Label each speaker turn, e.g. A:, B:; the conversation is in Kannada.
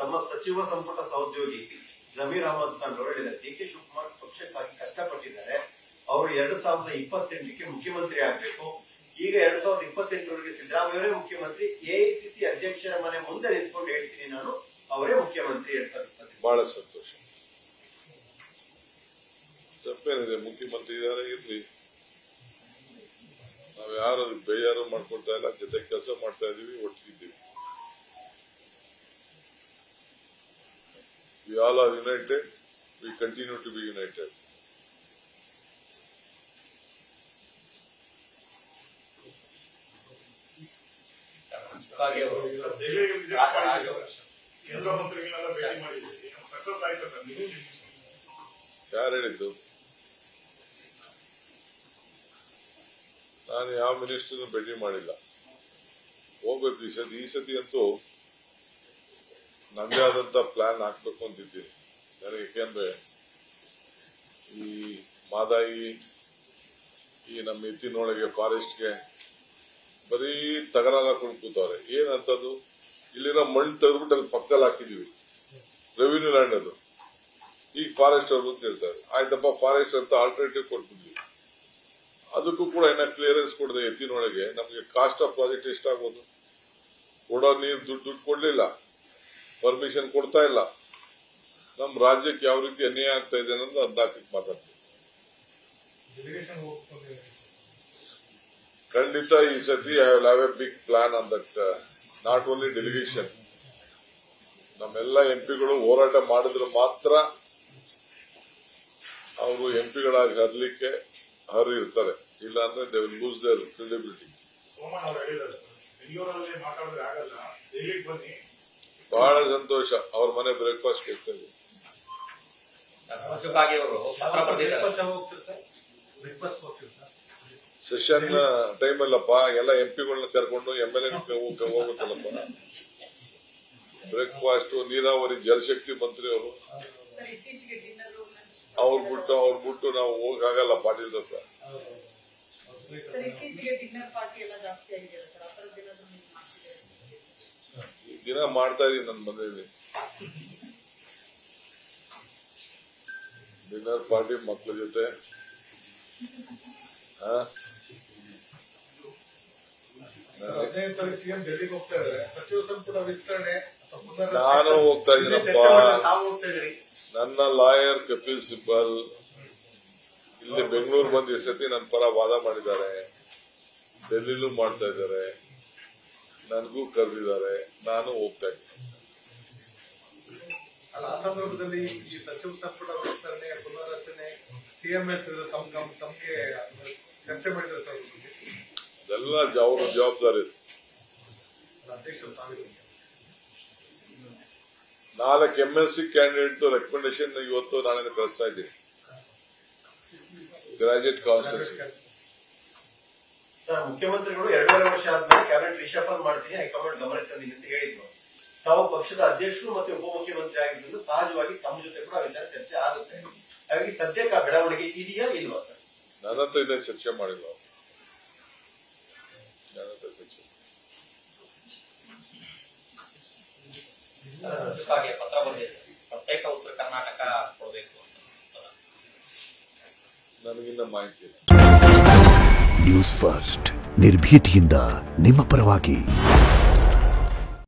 A: ತಮ್ಮ ಸಚಿವ ಸಂಪುಟ ಸಹೋದ್ಯೋಗಿ ಜಮೀರ್ ಅಹಮದ್ ಖಾನ್ ಅವರು ಹೇಳಿದ್ದಾರೆ, ಡಿ ಕೆ ಶಿವಕುಮಾರ್ ಪಕ್ಷಕ್ಕಾಗಿ ಕಷ್ಟಪಟ್ಟಿದ್ದಾರೆ. ಅವರು 2028ಕ್ಕೆ ಮುಖ್ಯಮಂತ್ರಿ ಆಗ್ಬೇಕು. ಈಗ 2028ವರೆಗೆ ಸಿದ್ದರಾಮಯ್ಯವರೇ ಮುಖ್ಯಮಂತ್ರಿ. ಎಐಸಿಸಿ ಅಧ್ಯಕ್ಷರ ಮನೆ ಮುಂದೆ ನಿಂತ್ಕೊಂಡು ಹೇಳ್ತೀನಿ ನಾನು, ಅವರೇ ಮುಖ್ಯಮಂತ್ರಿ ಹೇಳ್ತಾರೆ.
B: ಬಹಳ ಸಂತೋಷ. ತಪ್ಪೇನಿದೆ, ಮುಖ್ಯಮಂತ್ರಿ ಇದ್ದಾರೆ, ಇರ್ಲಿ. ನಾವು ಯಾರು ಬೇಜಾರು ಮಾಡ್ಕೊಳ್ತಾ ಇಲ್ಲ, ಜೊತೆ ಕೆಲಸ ಮಾಡ್ತಾ ಇದೀವಿ, ಒಟ್ಟಿಗಿದ್ದೀವಿ. We all are united. We continue to be united. ಯಾರು ಹೇಳಿದ್ದು? ನಾನು ಯಾವ ಮಿನಿಸ್ಟರ್ನು ಭೇಟಿ ಮಾಡಿಲ್ಲ. ಹೋಗ್ಬೇಕು ಈ ಸತಿ ಅಂತೂ ನಂದೇ ಆದಂತ ಪ್ಲಾನ್ ಹಾಕ್ಬೇಕು ಅಂತಿದ್ದೀನಿ ನನಗೆ. ಯಾಕೆಂದ್ರೆ ಈ ಮಾದಾಯಿ, ಈ ನಮ್ಮ ಎತ್ತಿನೊಳಗೆ ಫಾರೆಸ್ಟ್ಗೆ ಬರೀ ತಗರಾಗ ಹಾಕೊಂಡು ಕೂತವ್ರೆ. ಏನಂತದ್ದು, ಇಲ್ಲಿರೋ ಮಣ್ಣು ತೆಗೆದ್ಬಿಟ್ಟು ಅಲ್ಲಿ ಪಕ್ಕದಲ್ಲಿ ಹಾಕಿದೀವಿ, ರೆವಿನ್ಯೂ ಲ್ಯಾಂಡ್ ಅದು. ಈಗ ಫಾರೆಸ್ಟ್ ಅವರು ಅಂತ ಹೇಳ್ತಾರೆ. ಆಯ್ತಪ್ಪ, ಫಾರೆಸ್ಟ್ ಅಂತ ಆಲ್ಟರ್ನೇಟಿವ್ ಕೊಟ್ಬಿಡ್ಲಿ. ಅದಕ್ಕೂ ಕೂಡ ಏನ ಕ್ಲಿಯರೆನ್ಸ್ ಕೊಡದೆ ಎತ್ತಿನೊಳಗೆ ನಮಗೆ ಕಾಸ್ಟ್ ಆಫ್ ಪ್ರಾಜೆಕ್ಟ್ ಎಷ್ಟಾಗ್ಬೋದು? ಕೊಡೋ ನೀರು ದುಡ್ಡು ಕೊಡ್ಲಿಲ್ಲ, ಪರ್ಮಿಷನ್ ಕೊಡ್ತಾ ಇಲ್ಲ. ನಮ್ ರಾಜ್ಯಕ್ಕೆ ಯಾವ ರೀತಿ ಅನ್ಯಾಯ ಆಗ್ತಾ ಇದೆ ಅನ್ನೋದು ಅಂದಾಕಕ್ಕೆ ಮಾತಾಡ್ತೀವಿ. ಖಂಡಿತ ಈ ಸತಿ I will have a big plan on that. Not only delegation, ನಮ್ಮೆಲ್ಲ ಎಂಪಿಗಳು ಹೋರಾಟ ಮಾಡಿದ್ರೆ ಮಾತ್ರ ಅವರು ಎಂಪಿಗಳಾಗಿ ಹರ್ಲಿಕ್ಕೆ ಇರ್ತಾರೆ. ಇಲ್ಲ ಅಂದ್ರೆ they will lose there credibility. ಬಹಳ ಸಂತೋಷ. ಅವ್ರ ಮನೆ ಬ್ರೇಕ್ಫಾಸ್ಟ್ ಕೊಡ್ತಾ ಇದ್ದೀವಿ. ಸೆಷನ್ ಟೈಮ್ ಅಲ್ಲಪ್ಪ, ಎಲ್ಲ ಎಂಪಿಗಳನ್ನ ಕರ್ಕೊಂಡು MLA ಹೋಗ್ಬೇಕಲ್ಲಪ್ಪ. ಬ್ರೇಕ್ಫಾಸ್ಟ್, ನೀರಾವರಿ ಜಲಶಕ್ತಿ ಮಂತ್ರಿ ಅವರು, ಅವ್ರು ಬಿಟ್ಟು ನಾವು ಹೋಗಲ್ಲ. ಪಾಟೀಲ್ ಹತ್ರ ದಿನ ಮಾಡ್ತಾ ಇದೀನಿ ನನ್ನ ಮನೆಯಲ್ಲಿ ಡಿನ್ನರ್ ಪಾರ್ಟಿ ಮಕ್ಕಳ ಜೊತೆ. ನಾನು ಹೋಗ್ತಾ ಇದ್ದೀನಪ್ಪ. ನನ್ನ ಲಾಯರ್ ಕಪಿಲ್ ಸಿಬ್ಬಲ್ ಇಲ್ಲಿ ಬೆಂಗಳೂರು ಬಂದು ಈ ಸತಿ ನನ್ನ ಪರ ವಾದ ಮಾಡಿದ್ದಾರೆ, ಡೆಲ್ಲಿಲೂ ಮಾಡ್ತಾ ಇದ್ದಾರೆ, ನನಗೂ ಕರೆದಿದ್ದಾರೆ, ನಾನು ಹೋಗ್ತಾ ಇದ್ದೀನಿ.
C: ಆ ಸಂದರ್ಭದಲ್ಲಿ ಈ ಸಚಿವ ಸಂಪುಟ ವಿಸ್ತರಣೆ, ಪುನರ್ರಚನೆ, ಸಿಎಂ ತಮಗೆ ಚರ್ಚೆ ಮಾಡಿದ್ದಾರೆ ಸರ್?
B: ಅದೆಲ್ಲ ಅವ್ರ ಜವಾಬ್ದಾರಿ.
C: ಅಧ್ಯಕ್ಷರು
B: 4 MLC ಕ್ಯಾಂಡಿಡೇಟ್ ರೆಕಮೆಂಡೇಶನ್ ಇವತ್ತು ನಾಳೆ ಕಳಿಸ್ತಾ ಇದ್ದೀನಿ. ಗ್ರಾಜುಯೇಟ್ ಕೌನ್ಸಿಲ್
A: ಸರ್, ಮುಖ್ಯಮಂತ್ರಿಗಳು 2.5 ವರ್ಷ ಆದ್ಮೇಲೆ ಕ್ಯಾಬಿನೆಟ್ ರಿಶಫಲ್ ಮಾಡ್ತೀನಿ, ಹೈಕಮಾಂಡ್ ಗಮನಕ್ಕೆ ತಂದಿದೆ ಅಂತ ಹೇಳಿದ್ರು. ತಾವು ಪಕ್ಷದ ಅಧ್ಯಕ್ಷರು ಮತ್ತು ಉಪಮುಖ್ಯಮಂತ್ರಿ ಆಗಿದ್ದು ಸಹಜವಾಗಿ ತಮ್ಮ ಜೊತೆ ಕೂಡ ವಿಚಾರ ಚರ್ಚೆ ಆಗುತ್ತೆ. ಹಾಗಾಗಿ ಸದ್ಯಕ್ಕೆ ಆ ಬೆಳವಣಿಗೆ ಇದೆಯಾ ಇಲ್ವಾ ಸರ್?
B: ನನ್ನ ಹತ್ರ ಇದೇ ಚರ್ಚೆ ಮಾಡಿಲ್ಲ.
D: ಪತ್ರ ಬಂದಿದೆ, ಪ್ರತ್ಯೇಕ ಉತ್ತರ ಕರ್ನಾಟಕ ಕೊಡಬೇಕು ಅಂತ.
B: ನನಗಿನ್ನ ಮಾಹಿತಿ ಇಲ್ಲ.
E: ನ್ಯೂಸ್ ಫಸ್ಟ್, ನಿರ್ಭೀತಿಯಿಂದ ನಿಮ್ಮ ಪರವಾಗಿ.